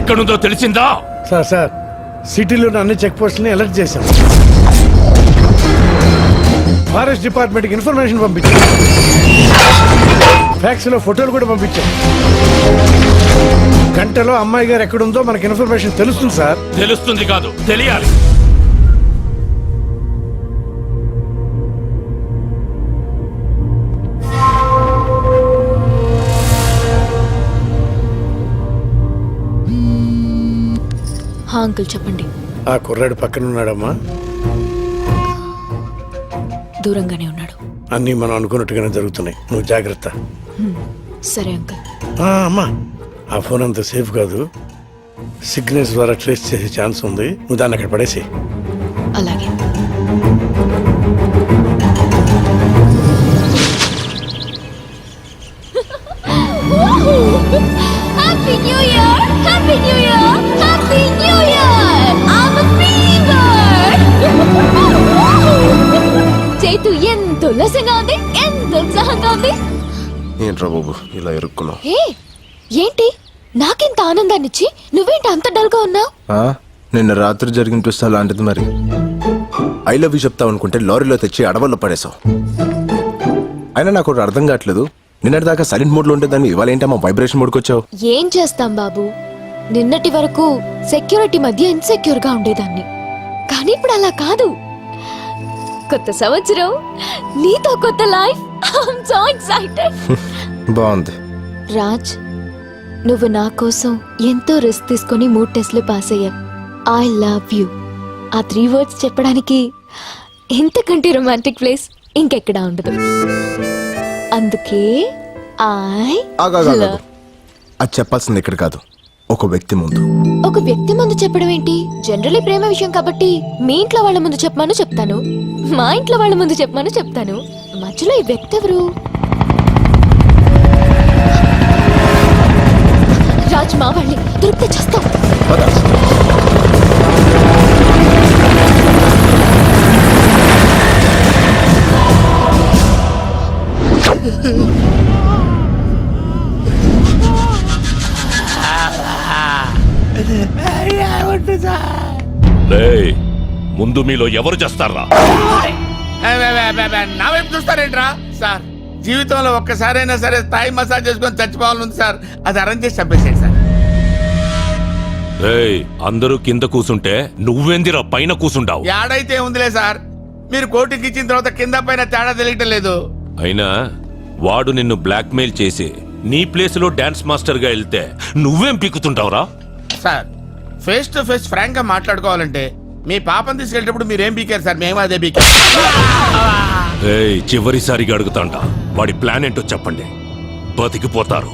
ఎక్కడుందో తెలిసిందా? సార్ సిటీలోని అన్ని చెక్ పోస్టులని అలర్ట్ చేశాం. ఫారెస్ట్ డిపార్ట్మెంట్కి ఇన్ఫర్మేషన్ పంపించాం. ఫ్యాక్స్ లో ఫోటోలు కూడా పంపించాం. గంటలో అమ్మాయి గారు ఎక్కడుందో మనకి ఇన్ఫర్మేషన్ తెలుస్తుంది సార్. తెలుస్తుంది కాదు, తెలియాలి. అంకుల్ చెప్పండి. ఆ కుర్రాడు పక్కన ఉన్నాడమ్మా? దూరంగానే ఉన్నాడు. అన్నీ మనం అనుకున్నట్టుగానే జరుగుతున్నాయి. నువ్వు జాగ్రత్త. సరే అంకుల్. అమ్మా, ఆ ఫోన్ అంత సేఫ్ కాదు. సిగ్నల్స్ ద్వారా ట్రేస్ చేసే ఛాన్స్ ఉంది. నువ్వు దాన్ని అక్కడ పడేసి. అలాగే. Happy New Year! Happy New Year! Happy New Year! I'm a fever! Chaitu ఎంత ఉల్లాసంగా ఉంది, ఎంత ఉత్సాహంగా ఉంది. ఏంట్రా బాబు ఇలా ఇరుక్కున్నావు? ఏంటి నాకెంత ఆనందాన్నిచ్చి నువ్వేంటి అంత డల్గా ఉన్నావు? నిన్న రాత్రి జరిగిన ట్విస్ట్ అలాంటిది. మరి ఐ లవ్ యూ చెప్తావు అనుకుంటే లారీలో తెచ్చి అడవుల్లో పడేసావు. అయినా నాకు ఒకటి అర్థం కావట్లేదు. నిన్నటి దాకా సైలెంట్ మోడ్ లో ఉంటే దాన్ని ఇవాళ ఏంటమ్మా వైబ్రేషన్ మోడ్కి వచ్చావు? ఏం చేస్తాం బాబు, నిన్నటి వరకు సెక్యూరిటీ మధ్య ఇన్సెక్యూర్ గా ఉండేదాన్ని. కానీ ఇప్పుడు అలా కాదు. కొత్త సంవత్సరం, నీతో కొత్త లైఫ్. I'm so excited. బాగుంది. రాజ్, నువ్వు నా కోసం ఎంతో రిస్క్ తీసుకొని 3 టెస్ట్లు పాస్ అయ్యావు. I love you. ఆ 3 words చెప్పడానికి ఇంతకంటే రొమాంటిక్ ప్లేస్ ఇంకెక్కడా ఉండదు. అందుకే అది చెప్పాల్సింది ఇక్కడ కాదు, ఒక వ్యక్తి ముందు. ఒక వ్యక్తి ముందు చెప్పడం ఏంటి? జనరల్లీ ప్రేమ విషయం కాబట్టి మీ ఇంట్లో వాళ్ళ ముందు చెప్పమని చెప్తాను, మా ఇంట్లో వాళ్ళ ముందు చెప్పమని చెప్తాను. మధ్యలో ఈ వ్యక్తి ఎవరు? రాజ్, మా వాళ్ళని దొరికితే చేస్తాం. ముందు మీలో ఎవరు చేస్తారా? నా వైపు చూస్తారేంట్రా సార్? జీవితంలో ఒక్కసారైనా సరే థాయ్ మసాజ్ చేసుకొని చచ్చిపోవాలని సార్. అది అరేంజ్ చేసి చంపేసేయండి సార్. అందరూ కింద కూసుంటే నువ్వెందిరా పైన కూసుంటావు? ఏడైతే ఉందిలే సార్, మీరు కోటికి ఇచ్చిన తర్వాత కింద పైన తేడా తెలియటం లేదు. అయినా వాడు నిన్ను బ్లాక్ మెయిల్ చేసి నీ ప్లేస్ లో డాన్స్ మాస్టర్ గా వెళ్తే నువ్వేం పీకుతుంటావురా? Sir, face to face frank గా మాట్లాడుకోవాలంటే మీ పాపని తీసుకెళ్ళేటప్పుడు మీరేం పీకారు సార్? మేము అదే పీకారు. చివరిసారిగా అడుగుతాంట, వాడి ప్లాన్ ఏంటో చెప్పండి, బతికిపోతారు.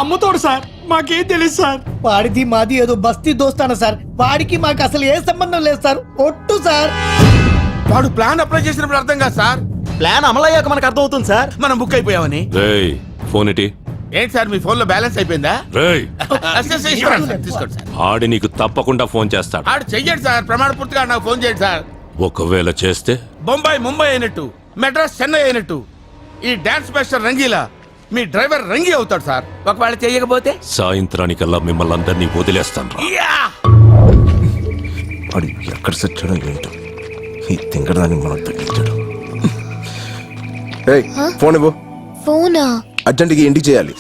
అమ్ముతాడు సార్, మాకేం తెలుసు సార్. వాడిది మాది ఏదో బస్తీ దోస్తాన సార్. వాడికి మాకు అసలు ఏ సంబంధం లేదు సార్. ఒట్టు సార్. వాడు ప్లాన్ అప్లై చేసినప్పుడు అర్థం కాదు సార్. ప్లాన్ అమలయ్యాక మనకు అర్థం అవుతుంది సార్. మనం బుక్ అయిపోయామని. ఫోన్ ఇటీ. ఏంటి సార్, మీ ఫోన్ లో బ్యాలెన్స్ అయిపోయిందా? తీసుకోండి సార్. ఆడి నీకు తప్పకుండా ఫోన్ చేస్తాడు. ఆడు చెయ్యండి సార్, ప్రమాణ పూర్తిగా నాకు ఫోన్ చేయండి సార్. ఒకవేళ చేస్తే బొంబాయి ముంబై అయినట్టు, మెడ్రాస్ చెన్నై అయినట్టు ఈ డాన్స్ మాస్టర్ రంగీలా మీ డ్రైవర్ రంగి అవుతాడు సార్. ఒకవేళ చేయకపోతే సాయంత్రానికల్లా మిమ్మల్ని అందరినీ వదిలేస్తాను. వాడు ఎక్కడ సచ్చాడో ఏంటో, ఈ తింగరదాన్ని మనం తగ్గించాడు. ఫోన్ ఇవ్వు. ఫోనా? అర్జెంట్గా ఇంటికి చేయాలి.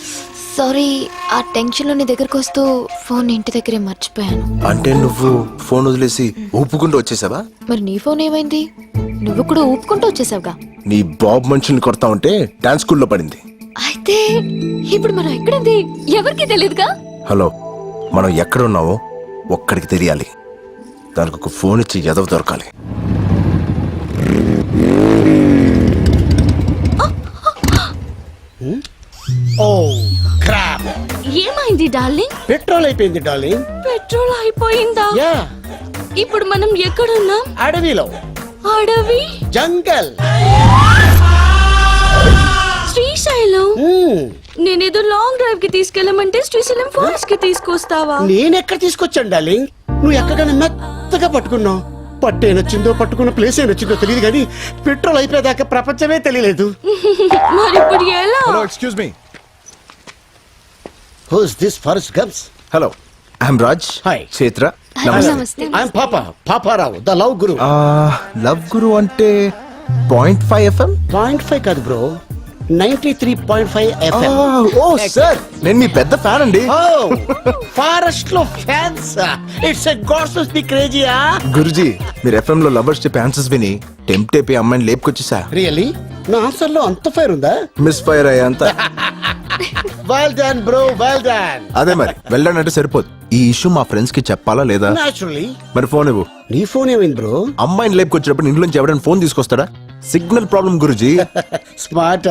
సారీ, ఆ టెన్షన్ లో నీ దగ్గరకు వస్తూ ఫోన్ ఇంటి దగ్గరే మర్చిపోయాను. అంటే నువ్వు ఫోన్ వదిలేసి ఊపుకుంటూ వచ్చేసావా? మరి నీ ఫోన్ ఏమైంది? నువ్వు కూడా ఊపుకుంటూ వచ్చేసావుగా. నీ బాబు మనుషుల్ని కొడతా ఉంటే డాన్స్ స్కూల్లో పడింది. అయితే ఇప్పుడు మనం ఎక్కడుంది ఎవరికి తెలియదుగా. హలో, మనం ఎక్కడ ఉన్నావో ఒక్కడికి తెలియాలి. దానికి ఒక ఫోన్ ఇచ్చి ఎదవ దొరకాలి. ఏమైంది డార్లింగ్? పెట్రోల్ అయిపోయింది డార్లింగ్. పెట్రోల్ అయిపోయిందా? ఇప్పుడు మనం ఎక్కడున్నాం? అడవిలో. అడవి? జంగల్. శ్రీశైలం. నేనేదో లాంగ్ డ్రైవ్ కి తీసుకెళ్ళమంటే శ్రీశైలం ఫారెస్ట్ కి తీసుకొస్తావా? నేనెక్కడ తీసుకొచ్చాను డార్లింగ్? నువ్వు ఎక్కడికైనా మెత్తగా పట్టుకున్నావు. పట్టు ఏనొచ్చిందో పట్టుకున్న ప్లేస్ ఏనొచ్చిందో తెలియదు కానీ పెట్రోల్ అయిపోయేదాకా ప్రపంచమే తెలియలేదు. మరి ఇప్పుడు ఎలా? Hello, excuse me. Who's this forest gums? Hello, I'm Raj. Hi. Chaitra. నమస్తే I'm Paparao the love guru. Love guru అంటే 0.5 FM. 0.5 కాదు బ్రో, 93.5 FM. ఓ సార్, నేను మీ పెద్ద ఫ్యాన్ అండి. ఫారెస్ట్ లో fans. It's a gods the క్రేజీయా. గురుజీ, మీరు FM లో లవర్స్ చెప్పే ఆన్సర్స్ విని టెంప్ట్ అయిపోయి అమ్మాయిని లేపుకొచ్చేసా. రియలీ నా ఆన్సర్ లో అంత ఫైర్ ఉందా? మిస్ ఫైర్ అయ్యా అంత. Well done bro, well done. అదే మరి వెళ్ళానంటే సరిపోదు. ఈ ఇష్యూ మా ఫ్రెండ్స్ కి చెప్పాలా లేదా? నాచురల్లీ. మరి ఫోన్ ఇవ్వు. నీ ఫోన్ ఏమైంది బ్రో? అమ్మాయిని లేపుకొచ్చినప్పుడు ఇంట్లోంచి ఎవరైనా ఫోన్ తీసుకొస్తాడా? సిగ్నల్ ప్రాబ్లం గురుజీ. స్మార్ట్.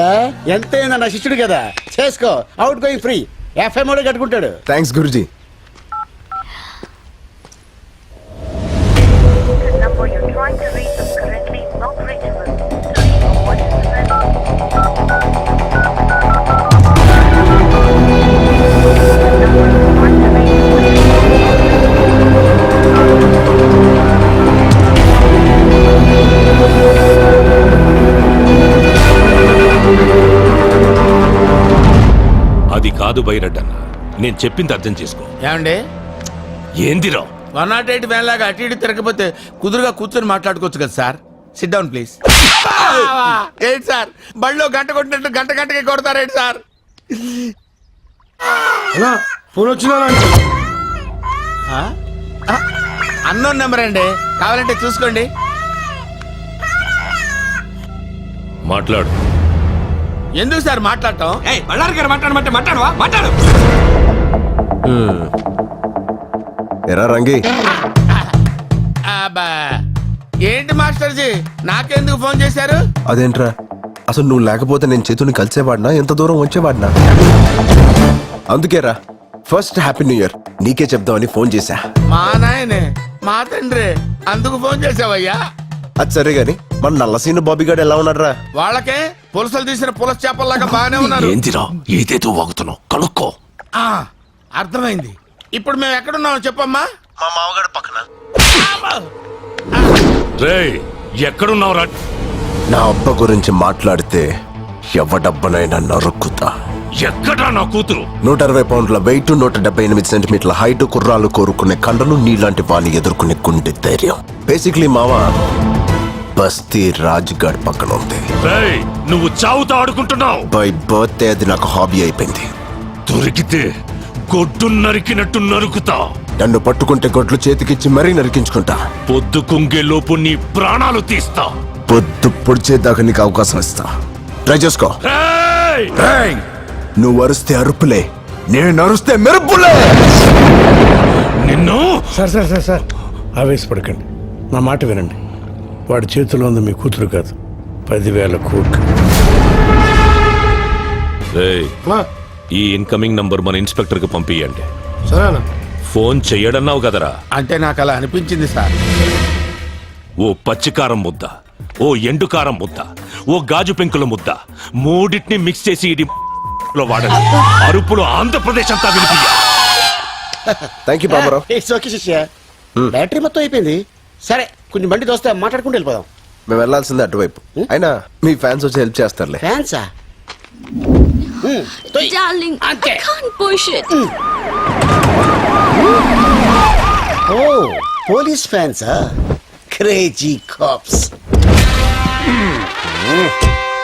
ఎంతైనా నా శిష్యుడు కదా, చేసుకో. Out going free. FM ఓడే కట్టుకుంటాడు. థ్యాంక్స్ గురుజీ. The number you're trying to reach is currently not reachable. To leave a voice message. The number you're trying to reach అది కాదు బైరడ్డన్న, నేను చెప్పింది అర్థం చేసుకో. ఏమండి ఏందిరా 108 వ్యాన్ లాగా అటు ఇటు తిరగకపోతే కుదురుగా కూర్చొని మాట్లాడుకోవచ్చు కదా సార్. SIT down please. ఏంటి సార్ బళ్ళో గంట కొట్టినట్టు గంట గంటకి కొడతారేంటి సార్? ఫోన్ వచ్చిందా? అన్నోన్ నెంబర్ అండి, కావాలంటే చూసుకోండి. మాట్లాడు. ఎందుకు సార్ మాట్లాడటం? ఎరా రంగి, అబ్బా, ఏంటి మాస్టర్ జీ నాకెందుకు ఫోన్ చేశారు? అదేంట్రా, అసలు నువ్వు లేకపోతే నేను చేతుని కలిసేవాడినా, ఎంత దూరం వచ్చేవాడినా? అందుకేరా ఫస్ట్ హ్యాపీ న్యూ ఇయర్ నీకే చెప్దామని ఫోన్ చేశా. మా నాయనే, మా తండ్రి, అందుకు ఫోన్ చేసావయ్యా? అది సరే గాని మన నల్లసీను బాబీ గారు ఎలా ఉన్నారా? వాళ్ళకే పులసలు తీసిన పులస చేపల్లాగా బాగానే ఉన్నారు. ఏందిరా ఏదేదో వాగుతున్నావు, కనుక్కో. ఆ, అర్థమైంది. ఇప్పుడు మేము ఎక్కడున్నామో చెప్పమ్మా. మా మామగారు పక్కన. రేయ్ ఎక్కడున్నావురా? నా అబ్బ గురించి మాట్లాడితే ఎవడబ్బనైనా నరుక్కుతా. ఎక్కడా నా కూతురు? 160 పౌండ్ల వెయిట్, 178 సెంటీమీటర్ల హైట్, కుర్రాలు కోరుకునే కండలు, నీలాంటి వాణ్ణి ఎదుర్కొనే గుండె ధైర్యం. బేసిక్లీ మావా బస్తీ రాజ్గఢ్ పక్కన ఉంది. రేయ్ నువ్వు చావుతో ఆడుకుంటున్నావు. బై బర్త్డే అది నాకు హాబీ అయిపోయింది. దొరికితే గొడ్డు నరికినట్టు నరుకుతా. నన్ను పట్టుకుంటే గొడ్లు చేతికిచ్చి మరీ నరికించుకుంటా. పొద్దు కుంగే లోపు నీ ప్రాణాలు తీస్తా. పొద్దు పొడిచేదాకా నీకు అవకాశం ఇస్తా. ట్రై చేసుకో. రేయ్! నువ్వు అరుస్తే అరుపులే, నేను అరుస్తే మెరుపులే. నిన్ను సార్ సార్ సార్ సార్ ఆవేశపడకండి, నా మాట వినండి. వాడి చేతిలో ఉంది మీ కూతురు కాదు, 10,000 కోట్లు. రేయ్, ఈ ఇన్కమింగ్ నంబర్ మన ఇన్స్పెక్టర్ కి పంపియండి. సరేనా? ఫోన్ చెయ్యడన్నావు కదరా? అంటే నాకు అలా అనిపించింది సార్. ఓ పచ్చికారం ముద్ద, ఓ ఎండుకారం ముద్ద, ఓ గాజు పెంకుల ముద్ద, మూడింటిని మిక్స్ చేసి ఇది లో వాడండి. అరుపులు ఆంధ్రప్రదేశ్ అంతా వినిపించ. Thank you Baburao. It's okay శిష్య. బ్యాటరీ మొత్తం అయిపోయింది. సరే కొంచెం బండి దోస్తే మాట్లాడుకుంటూ వెళ్ళిపోదాం. మేము వెళ్ళాల్సిందే అటువైపు. అయినా మీ ఫ్యాన్స్ వచ్చి హెల్ప్ చేస్తారులే. ఫ్యాన్సా? Darling, అంతే. I can't push it. ఓ పోలీస్ ఫ్యాన్సా? Crazy cops.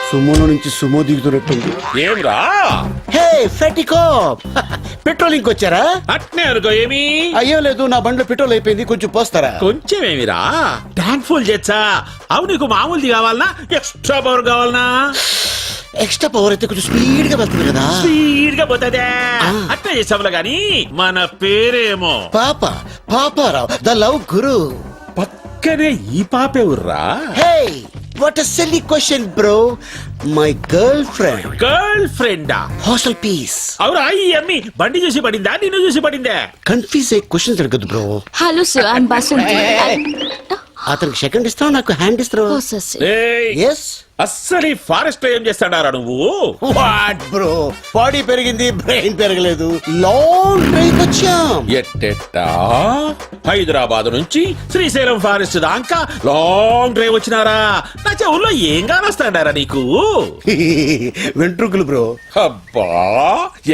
సుమోలో నుంచి సుమో దిగుతున్నట్టుంది. ఏమ్రా హే ఫెటీ కాప్, పెట్రోలింగ్ వచ్చారా? అట్నే అనుకో. ఏమి అయ్యో లేదు, నా బండిలో పెట్రోల్ అయిపోయింది, కొంచెం పోస్తారా? కొంచెం ఏమిరా ట్యాంక్ ఫుల్ చేచ్చా. అవు నీకు మామూలుది కావాలనా ఎక్స్ట్రా పవర్ కావాలనా? ఎక్స్ట్రా పవర్ అయితే కొంచెం స్పీడ్ గా వెళ్తుంది కదా. స్పీడ్ గా పోతుందే. అట్లా చేసావులా గాని మన పేరేమో పాపారావు ద లవ్ గురు. పక్కనే ఈ పాపే ఉర్రా. Hey what a silly question bro. My girlfriend. Girl ఫ్రెండా? Hostel piece. అవురా ఈ అమ్మి బండి చూసి పడిందా నిన్ను చూసి పడిందే? కన్ఫ్యూజ్ అయ్యే క్వశ్చన్స్ అడగదు bro. Hello sir, I'm Basanti. అతనికి సెకండ్ ఇస్తావు, నాకు హ్యాండ్ ఇస్తావు. Oh, sir, sir. ఏయ్, ఎస్ అస్సలు ఈ ఫారెస్ట్ లో ఏం చేస్తాడారా నువ్వు? వాట్ బ్రో, బాడీ పెరిగింది బ్రెయిన్ పెరగలేదు. లాంగ్ డ్రైవ్ వచ్చాం. ఎట్టెట్టా హైదరాబాద్ నుంచి శ్రీశైలం ఫారెస్ట్ దాకా లాంగ్ డ్రైవ్ వచ్చినారా? నా చెవుల్లో ఏం కానొస్తాడారా నీకు? వెంట్రుకలు బ్రో. అబ్బా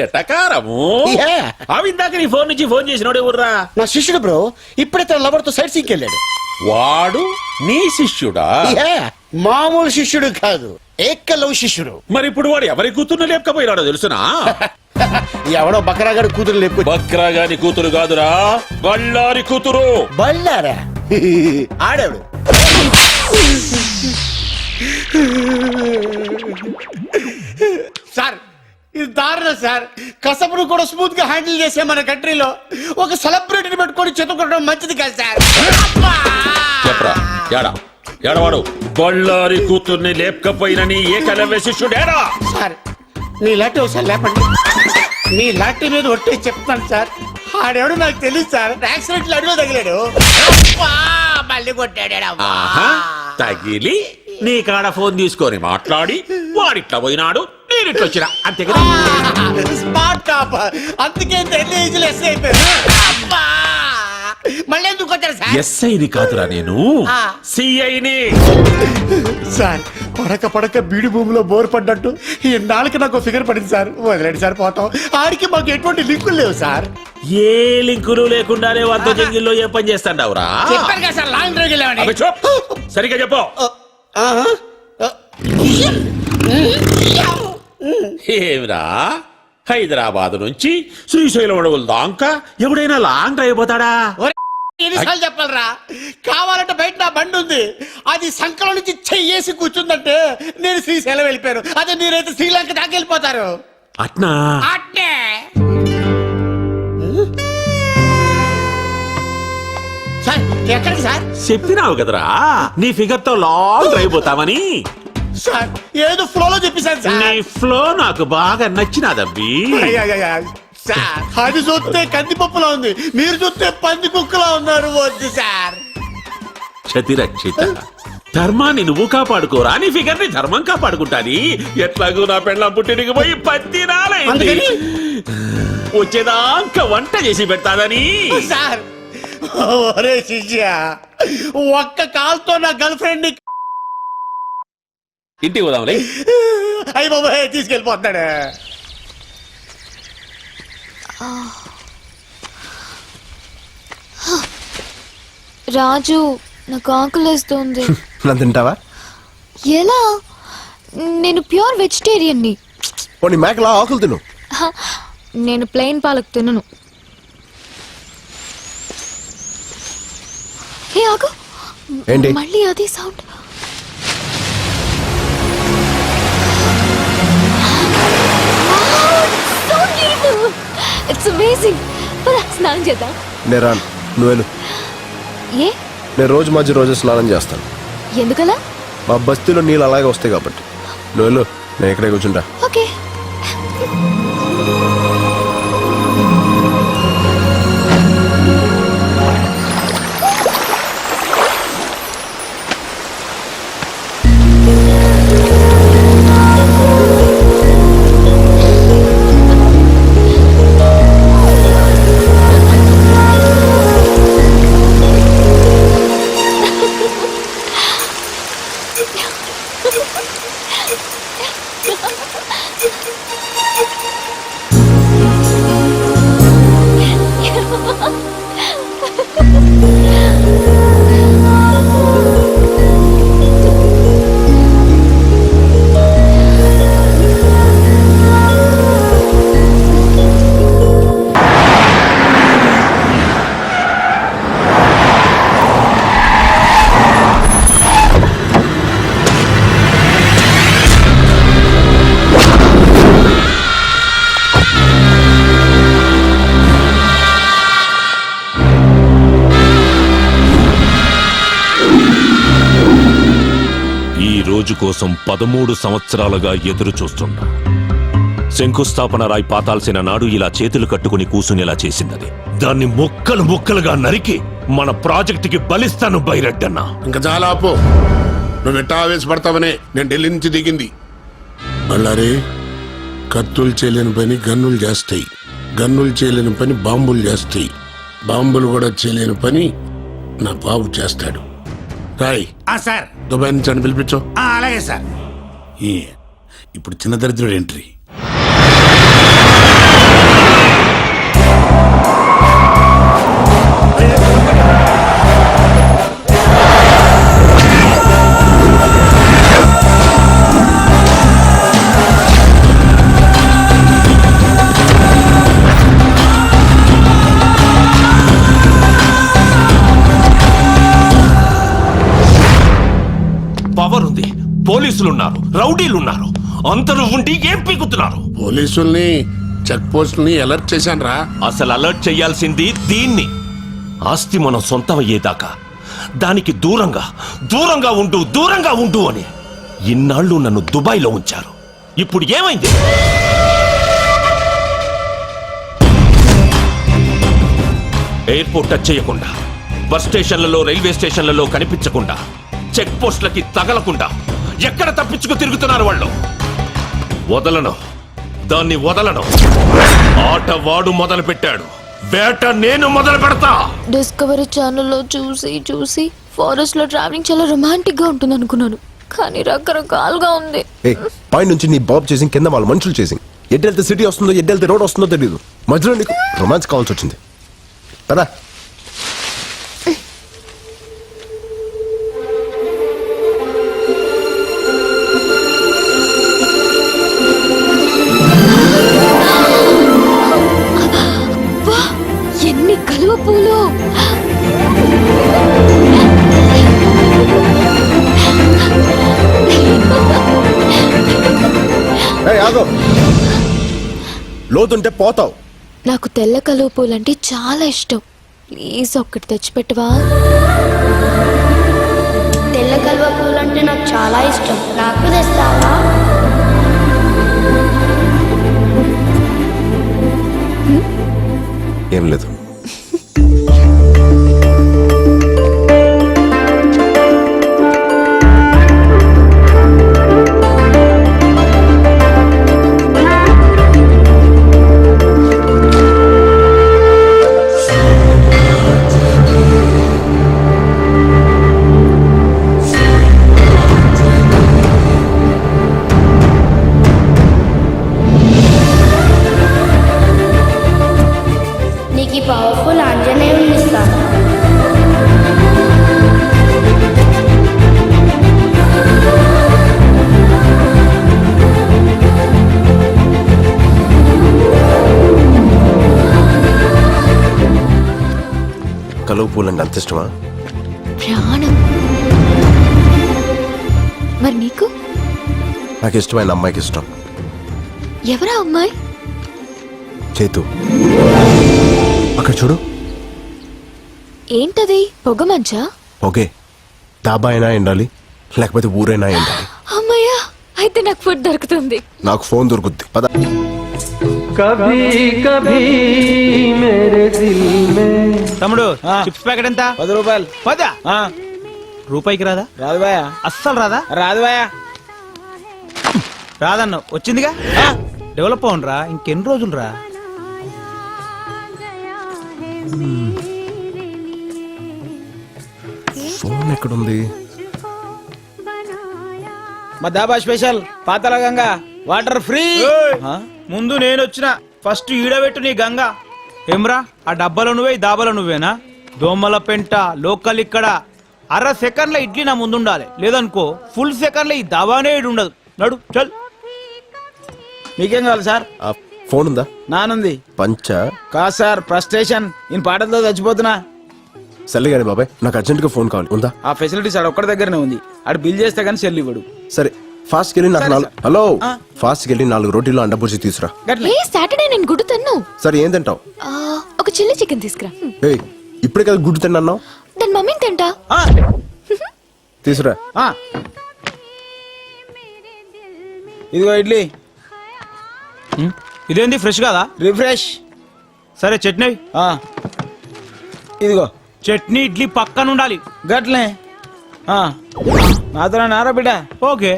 ఎటకారము. Yeah. అవిందాక నీ ఫోన్ నుంచి ఫోన్ చేసినోడే ఊర్రా? నా శిష్యుడు బ్రో, ఇప్పుడే తన లవర్ తో సైట్ సీకి వెళ్ళాడు. వాడు నీ శిష్యుడా? Yeah. మామూలు శిష్యుడు కాదు, ఏకలవ్ శిష్యుడు. మరి ఇప్పుడు వాడు ఎవరి కూతుర్ని లేపకపోయినాడో తెలుసునా? ఎవడో బకరాగాడు కూతురు లేపు. బక్రా గాని కూతురు కాదురా, గళ్ళారి కూతురు. బళ్ళారా ఆడాడు. సార్ ఇది దారుణం సార్. కసపును కూడా స్మూత్ గా హ్యాండిల్ చేసే మన కంట్రీలో ఒక సెలబ్రిటీని పెట్టుకొని చెతుకోవడం మంచిది కాదు సార్. చెప్పరా ఏడా ఏడవాడు? బళ్ళారి కూతుర్ని లేపకపోయినని ఏకలవ్య శిష్యుడేడా? సార్ నీ లాంటి ఒకసారి లేపండి. నీ లాంటి మీద ఒట్టే చెప్తాను సార్. ఆడెవడు నాకు తెలియదు సార్. యాక్సిడెంట్ లో అడిలో తగిలాడు. మళ్ళీ కొట్టాడు. ఆహా, తగిలి నీ కాడ ఫోన్ తీసుకొని మాట్లాడి వాడిట్లా పోయినాడు, నేనిట్లా వచ్చినా, అంతే కదా? Smart top. అందుకే ఎన్ని ఏజ్లు ఎస్ అయిపోయారు. మళ్ళీ ఎందుకు కొట్టారు సార్? ఎస్ఐని కాదురా నేను, సిఐని. సార్ పడక పడక బీడి భూమిలో బోర్ పడ్డట్టు ఈ నాలుగు నాకు ఫిగర్ పడింది సార్. వదిలేండి సార్, పోతాం. ఆడికి మాకు ఎటువంటి లింకులు లేవు సార్. ఏ లింకులు లేకుండానే వారితో జంగిల్లో ఏ పని చేస్తాండావురా? చెప్పారు కదా సార్, లాంగ్ డ్రైవ్ వెళ్ళామని. అబ్బే చూప్. సరిగ్గా చెప్పు. ఏమిరా, హైదరాబాద్ నుంచి శ్రీశైలం అడవుల దాకా ఎవడైనా లాంగ్ డ్రైవ్ పోతాడా? ఎన్నిసార్లు చెప్పాలరా? కావాలంటే బయట నా బండి ఉంది, అది సంకలం నుంచి చెయ్యేసి కూర్చుందంటే నేను శ్రీశైలం వెళ్ళిపోయాను. అదే మీరైతే శ్రీలంక దాకా వెళ్ళిపోతారు. అట్నా? అట్నే. సార్ ఎక్కడికి సార్? చెప్పినావు కదరా నీ ఫిగర్ తో లాంగ్ డ్రైవ్ పోతామని. సార్ ఏదో ఫ్లోలో చెప్పేశాను నీ సార్. ఫ్లో నాకు బాగా నచ్చినాదబ్బి. సార్ అది చూస్తే కందిపప్పులా ఉంది, మీరు చూస్తే పంది కుక్కలా ఉన్నారు. వద్దు సార్. క్షతిరక్షిత, ధర్మాన్ని నువ్వు కాపాడుకోరా, నీ ఫిగర్ ని ధర్మం కాపాడుకుంటాది. ఎట్లాగూ నా పెళ్ళం పుట్టినకి పోయి 10 నాలైంది. అందుకని? వచ్చేదాకా వంట చేసి పెడతాదని. సార్ ఒరే శిష్య, ఒక్క కాల్తో నా గర్ల్ ఫ్రెండ్ ఇంటికి పోదాంలే. అయ్యి బాబాయ్ తీసుకెళ్ళిపోతున్నాడు. రాజు నాకు ఆకలేస్తుంది. నన్ను తింటావా? ఎలా? నేను ప్యూర్ వెజిటేరియన్ని. పోనీ మేకలా ఆకులు తిను. నేను ప్లెయిన్ పాలక్ తినను. హే ఆగు, ఏంటి? మళ్ళీ అదే సౌండ్. It's amazing. స్నానం చేద్దాం. నేను రాను, నువ్వు వెళ్ళు. ఏ? నేను రోజు స్నానం చేస్తాను. ఎందుకలా? మా బస్తీలో నీళ్ళు అలాగే వస్తాయి కాబట్టి. నువ్వు వెళ్ళు, నేను ఇక్కడే కూర్చుంటా. ఓకే. రోజు కోసం 13 సంవత్సరాలుగా ఎదురు చూస్తున్నా. శంకుస్థాపన రాయి పాతాల్సిన నాడు ఇలా చేతులు కట్టుకుని కూసునేలా చేసిందది. దాన్ని ముక్కలు ముక్కలుగా నరికి మన ప్రాజెక్టుకి బలిస్తాను బైరెడ్డన్నా. ఇంకా చాలా ఆపు. నువ్వు ఎట్టా ఆవేశపడతావనే నేను ఢిల్లీ నుంచి దిగింది. బళ్ళారే, కత్తులు చేయలేని పని గన్నులు చేస్తాయి, గన్నులు చేయలేని పని బాంబులు చేస్తాయి, బాంబులు కూడా చేయలేని పని నా బాబు చేస్తాడు. రాయ్, సార్. దుబాయ్ నుంచి అని పిలిపించు. అలాగే సార్. ఇప్పుడు చిన్న దరిద్రుడు ఎంట్రీ. పవర్ ఉంది, పోలీసులున్నారు, రౌడీలున్నారు, అందరూ ఉండి ఏం పీకుతున్నారు? పోలీసుల్ని, చెక్ పోస్టుల్ని అలర్ట్ చేశాను రా. అసలు అలర్ట్ చేయాల్సింది దీన్ని. ఆస్తి మనం సొంతమయ్యేదాకా దానికి దూరంగా దూరంగా ఉండు, దూరంగా ఉండు అని ఇన్నాళ్ళు నన్ను దుబాయ్లో ఉంచారు. ఇప్పుడు ఏమైంది? ఎయిర్పోర్ట్ టచ్ చేయకుండా, బస్ స్టేషన్లలో, రైల్వే స్టేషన్లలో కనిపించకుండా, చెక్ పోస్టులకి తగలకుండా ఎక్కడ తప్పించుకు తిరుగుతున్నారు వాళ్ళు? వదలను, దాన్ని వదలను. ఆట వాడు మొదలు పెట్టాడు, వేట నేను మొదలు పెడతా. డిస్కవరీ ఛానల్లో చూసి ఫారెస్ట్ లో ట్రావెలింగ్ చాలా రొమాంటిక్ గా ఉంటుంది అనుకున్నాను, కానీ రకరకాలుగా ఉంది. పై నుంచి నీ బాబు చేసి కింద వాళ్ళ మనుషులు చేసి ఎడ్డెళ్తే సిటీ వస్తుందో ఎడ్డెళ్తే రోడ్ వస్తుందో తెలియదు. మధ్యలో నీకు రొమాన్స్ కావాల్సి వచ్చింది కదా. ఎన్ని కలువ పూలు! ఆగో, లోతుంటే పోతావు. నాకు తెల్ల కలువ పూలు అంటే చాలా ఇష్టం. ప్లీజ్ ఒక్కటి తెచ్చిపెట్టవా? తెల్ల కలువ పూలు అంటే నాకు చాలా ఇష్టం, నాకు తెస్తావా? ఏం లేదు. నీకు ఈ పవర్ఫుల్ ఆంజనేయుని ఇస్తాను. కలువ పూలు అంటే అంత ఇష్టమా? ప్రాణం. మరి నీకు? నాకు ఇష్టమైన అమ్మాయికి ఇష్టం. ఎవరా అమ్మాయి? చేతు, అక్కడ చూడు. ఏంటది? పొగ మంచా? ఓకే, డాబా అయినా ఎండాలి, లేకపోతే ఊరైనా ఎండాలి. అమ్మయ్యా, అయితే నాకు ఫుడ్ దొరుకుతుంది. నాకు ఫోన్ దొరుకుద్ది. పద. తమ్ముడు, చిప్స్ ప్యాకెట్ ఎంత? 10 రూపాయలు. 10? రూపాయికి రాదా? రాదు బాయా. అస్సలు రాదా? రాదు బాయా. రాదన్న వచ్చిందిగా. డెవలప్ అవునరా, ఇంకెన్ని రోజులు రా. ఫోన్ ఎక్కడుంది? మా dhaba special Patala Ganga water free. ముందు నేను వచ్చిన ఫస్ట్ ఈడబెట్టు నీ గంగా. ఏమ్రా, ఆ డబ్బాలో నువ్వే, ఈ దాబాలో నువ్వేనా? దోమల పెంట లోకల్ ఇక్కడ. అర సెకండ్ల ఇడ్లీ నా ముందు ఉండాలి, లేదనుకో ఫుల్ సెకండ్ల ఈ దాబానే ఇడు ఉండదు. నడు చల్. మీకేం కావాలి సార్? ఫోన్ ఉందా? నానుంది. పంచ కాదు సార్, ఫ్రస్ట్రేషన్. నేను పాటలతో చచ్చిపోతున్నా. సర్లే కానీ బాబాయ్, నాకు అర్జెంట్ గా ఫోన్ కావాలి. ఉందా? ఆ ఫెసిలిటీస్ ఆడ ఒక్కడి దగ్గరనే ఉంది. ఆడు బిల్ చేస్తే కానీ సెల్ ఇవ్వడు. సరే, ఫాస్ట్ వెళ్ళి నాకు హలో, ఫాస్ట్ వెళ్ళి 4 రోటీలు అండబుర్జీ తీసురా. ఏ సాటర్డే నేను గుడ్డు తిన్ను. సరే, ఏం తింటావు? ఒక చిల్లీ చికెన్ తీసుకురా. ఏయ్, ఇప్పుడే కదా గుడ్డు తిన్నావు. దాని మమ్మీని తింటా. తీసురా. ఇదిగో ఇడ్లీ. ఇదేంది ఫ్రెష్ కాదా? రిఫ్రెష్. సరే చట్నీ. ఇదిగో చట్నీ ఇడ్లీ పక్కన ఉండాలి. గట్లే. నాతో నారా బిడ్డ ఓకే.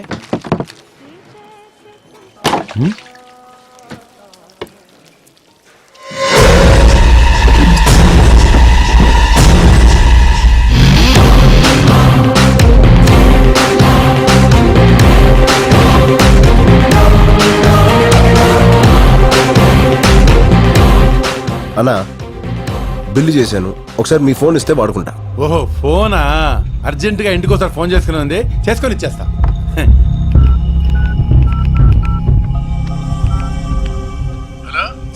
అన్నా బిల్లు చేశాను, ఒకసారి మీ ఫోన్ ఇస్తే వాడుకుంటా. ఓహో ఫోనా? అర్జెంటుగా ఇంటికి ఒకసారి ఫోన్ చేసుకుని ఉంది, చేసుకొని ఇచ్చేస్తా.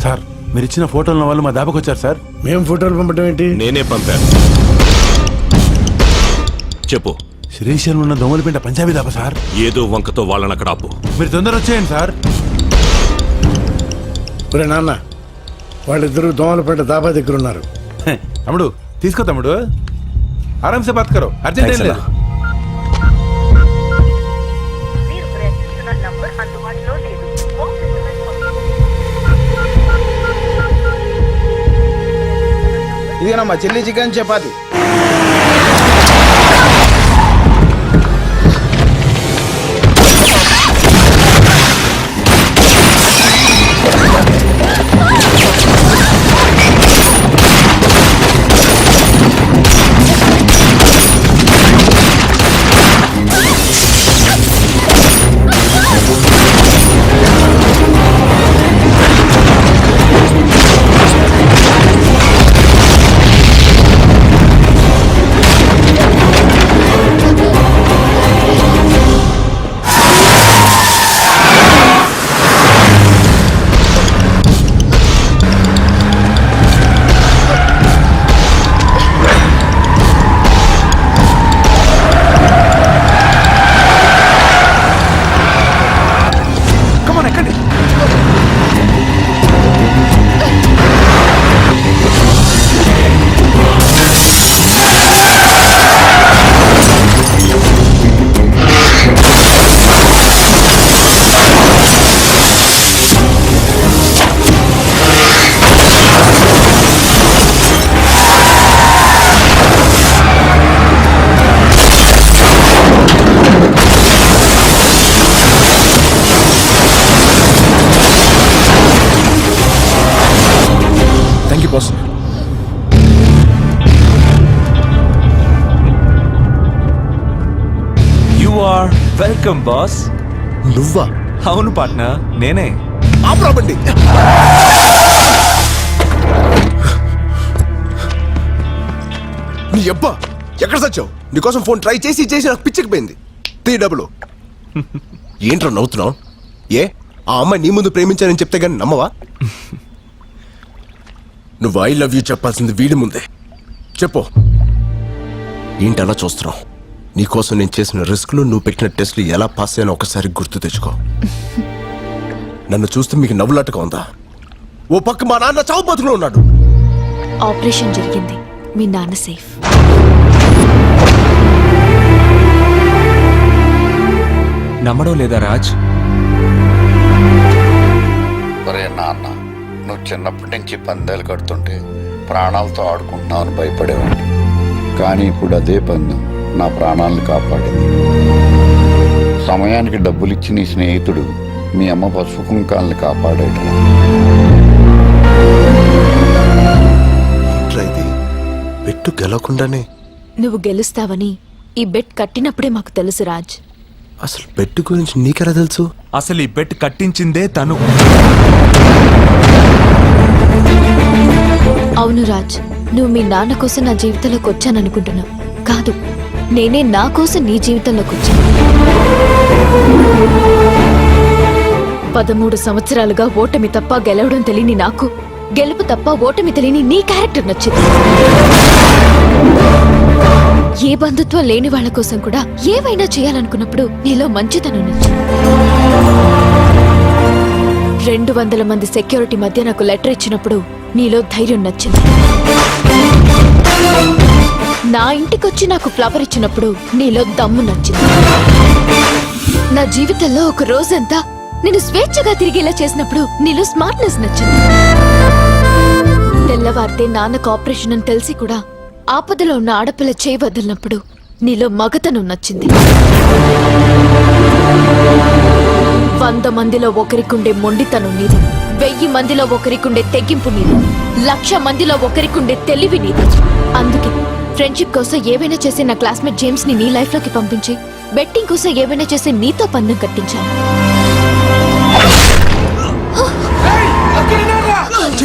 సార్ మీరు ఇచ్చిన ఫోటోల వాళ్ళు మా దాబాకి వచ్చారు సార్. మేము ఫోటోలు పంపడం ఏంటి? నేనే పంపాను. చెప్పు. శ్రీశైలం ఉన్న దొంగలపేట పంజాబీ దాబా సార్. ఏదో వంకతో వాళ్ళని అక్కడ ఆపు. మీరు తొందర వచ్చేయండి సార్. ఒరే నాన్న, వాళ్ళిద్దరూ దోమలపేట దాబా దగ్గర ఉన్నారు. తమ్ముడు తీసుకో తమ్ముడు, ఆరాంసే బాత్ కరో, అర్జెంట్ ఏం లేదు. మీరు ప్రయత్నిస్తున్న నంబర్ అందుబాటులో లేదు. ఇదేనమ్మా chilli chicken chapati. Welcome boss. నువ్వా? అవును పార్ట్నర్, నేనే. ఆపరాబండి. నీ అబ్బా ఎక్కడ సచ్చావు? నీకోసం ఫోన్ ట్రై చేసి నాకు పిచ్చకపోయింది. డబ్బులు ఏంట్రా నవ్వుతున్నావు? ఏ ఆ అమ్మాయి నీ ముందు ప్రేమించానని చెప్తే గానీ నమ్మవా? నువ్వు ఐ లవ్ యూ చెప్పాల్సింది వీడి ముందే. చెప్పు. ఏంటి అలా చూస్తున్నావు? నీకోసం నేను చేసిన రిస్క్లు, నువ్వు పెట్టిన టెస్ట్లు ఎలా పాస్ అయ్యానో ఒకసారి గుర్తు తెచ్చుకో. నన్ను చూస్తే మీకు నవ్వులాటగా ఉందా? ఓ పక్క మా నాన్న చావు బతుకులో ఉన్నాడు. ఆపరేషన్ జరిగింది, మీ నాన్న సేఫ్. నమ్మడం లేదా రాజ్? ఒరే నాన్న, నువ్వు చిన్నప్పటి నుంచి పందాలు కడుతుంటే ప్రాణాలతో ఆడుకుంటున్నావు భయపడేవాడు. కానీ ఇప్పుడు అదే పందెం నా ప్రాణాలను కాపాడింది. సమయానికి డబ్బులిచ్చి నీ స్నేహితుడు మీ అమ్మ పసుపు కుంకాలను కాపాడాడు. పెట్టు గెలవకుండానే నువ్వు గెలుస్తావని ఈ బెట్ కట్టినప్పుడే మాకు తెలుసు రాజ్. అసలు బెట్ గురించి నీకెలా తెలుసు? అసలు ఈ బెట్ కట్టించిందే తను. అవును రాజ్, నువ్వు మీ నాన్న కోసం నా జీవితంలోకి వచ్చాననుకుంటున్నావు. కాదు, నేనే నా కోసం నీ జీవితంలోకి వచ్చాను. 13 సంవత్సరాలుగా ఓటమి తప్ప గెలవడం తెలియని నాకు, గెలుపు తప్ప ఓటమి తెలియని నీ క్యారెక్టర్ నచ్చింది. ఏ బంధుత్వం లేని వాళ్ళ కోసం కూడా ఏవైనా చేయాలనుకున్నప్పుడు నీలో మంచితనం నచ్చింది. 200 మంది సెక్యూరిటీ మధ్య నాకు లెటర్ ఇచ్చినప్పుడు నీలో ధైర్యం నచ్చింది. నా ఇంటికొచ్చి నాకు ఫ్లవర్ ఇచ్చినప్పుడు నీలో దమ్ము నచ్చింది. నా జీవితంలో ఒక రోజంతా నేను స్వేచ్ఛగా తిరిగేలా చేసినప్పుడు నీలో స్మార్ట్నెస్ నచ్చింది. తెల్లవారితే నాన్నకు ఆపరేషన్ అని తెలిసి కూడా ఆపదలో ఉన్న ఆడపిల్ల చేయి వదిలినప్పుడు నీలో మగతనం నచ్చింది. 100 మందిలో ఒకరికుండే మొండితనం నీది, 1000 మందిలో ఒకరికుండే తెగింపు నీది, 1,00,000 మందిలో ఒకరికుండే తెలివి నీది. అందుకే ఫ్రెండ్షిప్ కోసం ఏవైనా చేసే నా క్లాస్మేట్ జేమ్స్ ని నీ లైఫ్ లోకి పంపించి బెట్టింగ్ కోసం ఏవైనా చేసే నీతో పందెం కట్టించాను.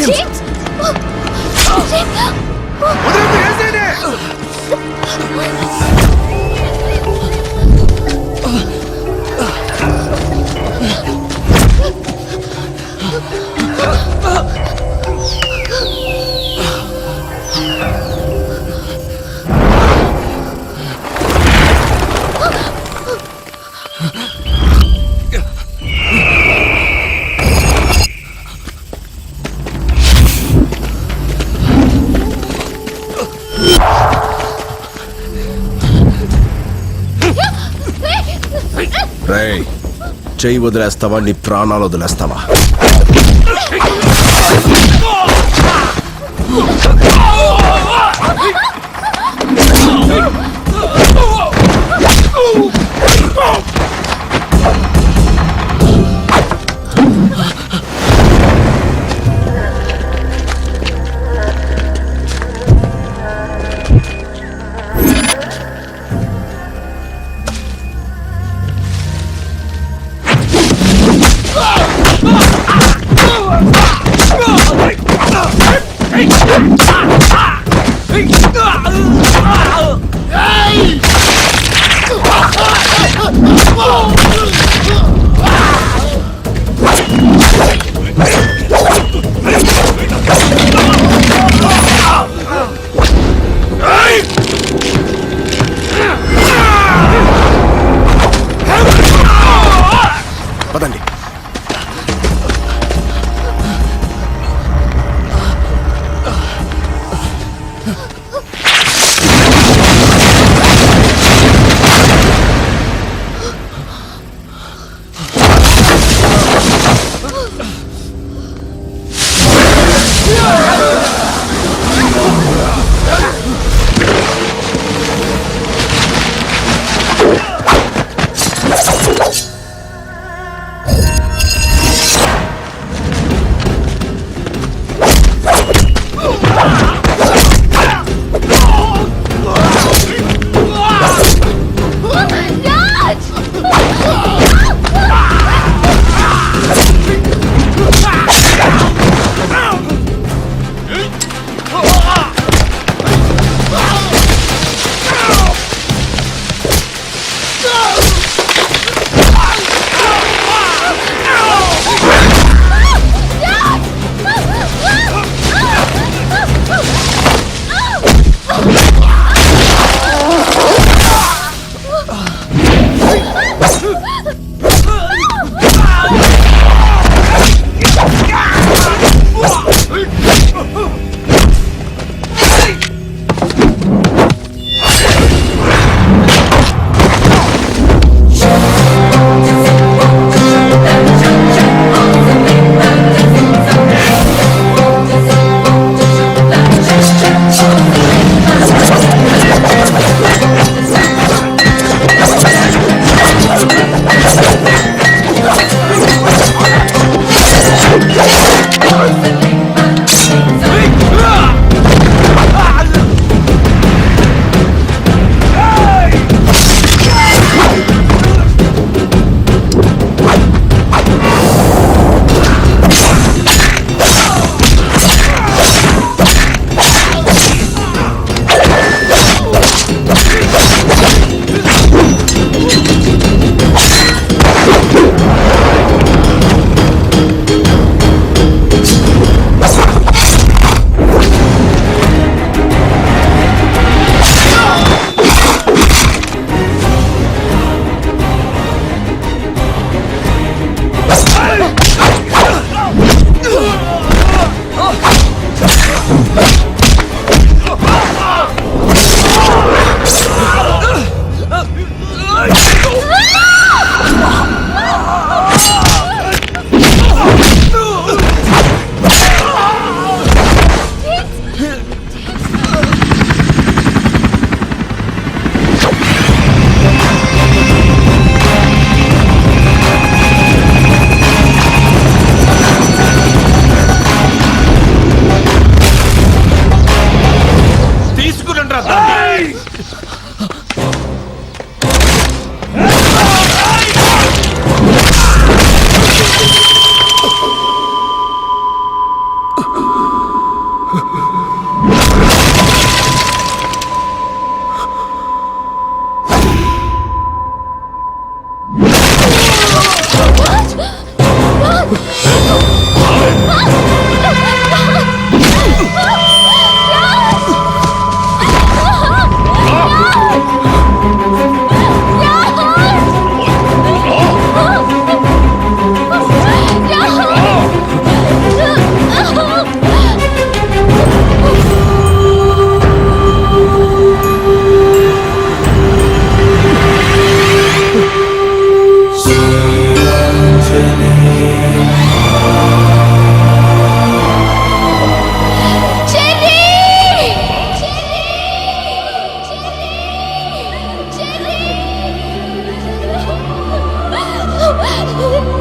జేమ్స్! రేయ్, చెయ్యి వదిలేస్తావా? నీ ప్రాణాలు వదిలేస్తావా?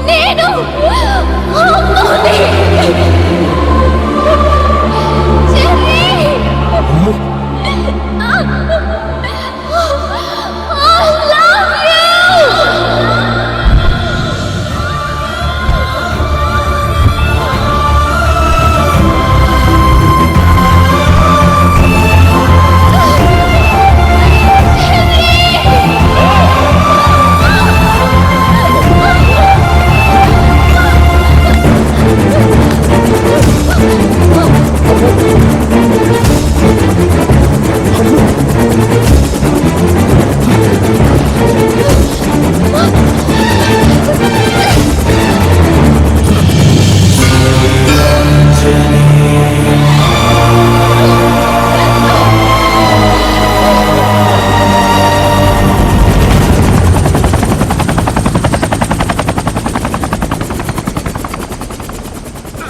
నేను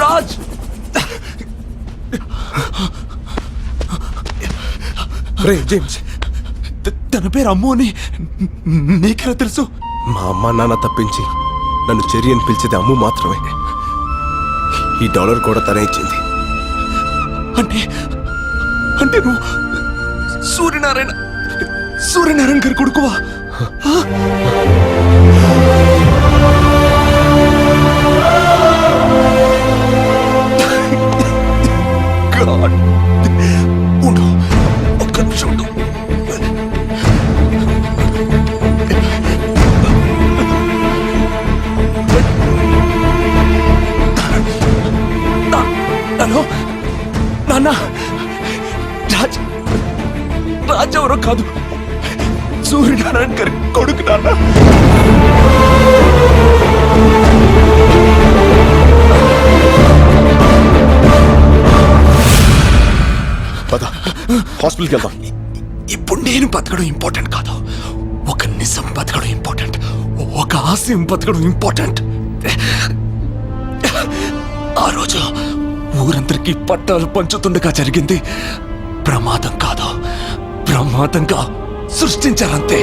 రాజ్ రే జేమ్స్, తన పేరు అమ్ము అని నీకెలా తెలుసు? మా అమ్మ నాన్న తప్పించి నన్ను చెరి అని పిలిచేది అమ్ము మాత్రమే. ఈ డాలర్ కూడా తనే ఇచ్చింది. అంటే అంటే నువ్వు సూర్యనారాయణ గారి కొడుకువా? God. ఉండు, ఒక్క నిమిషం ఉండు. హలో నాన్న, రాజ్ ఎవరో కాదు, సూర్యనారాయణ గారి కొడుకు నాన్న. పద, హాస్పిటల్కి వెళ్దాం. ఇప్పుడు నేను బతకడం ఇంపార్టెంట్ కాదు, ఒక నిజం బతకడం ఇంపార్టెంట్, ఒక ఆశయం బతకడం ఇంపార్టెంట్. ఆ రోజు ఊరందరికీ పట్టాలు పంచుతుండగా జరిగింది ప్రమాదం కాదు, ప్రమాదంగా సృష్టించారంతే.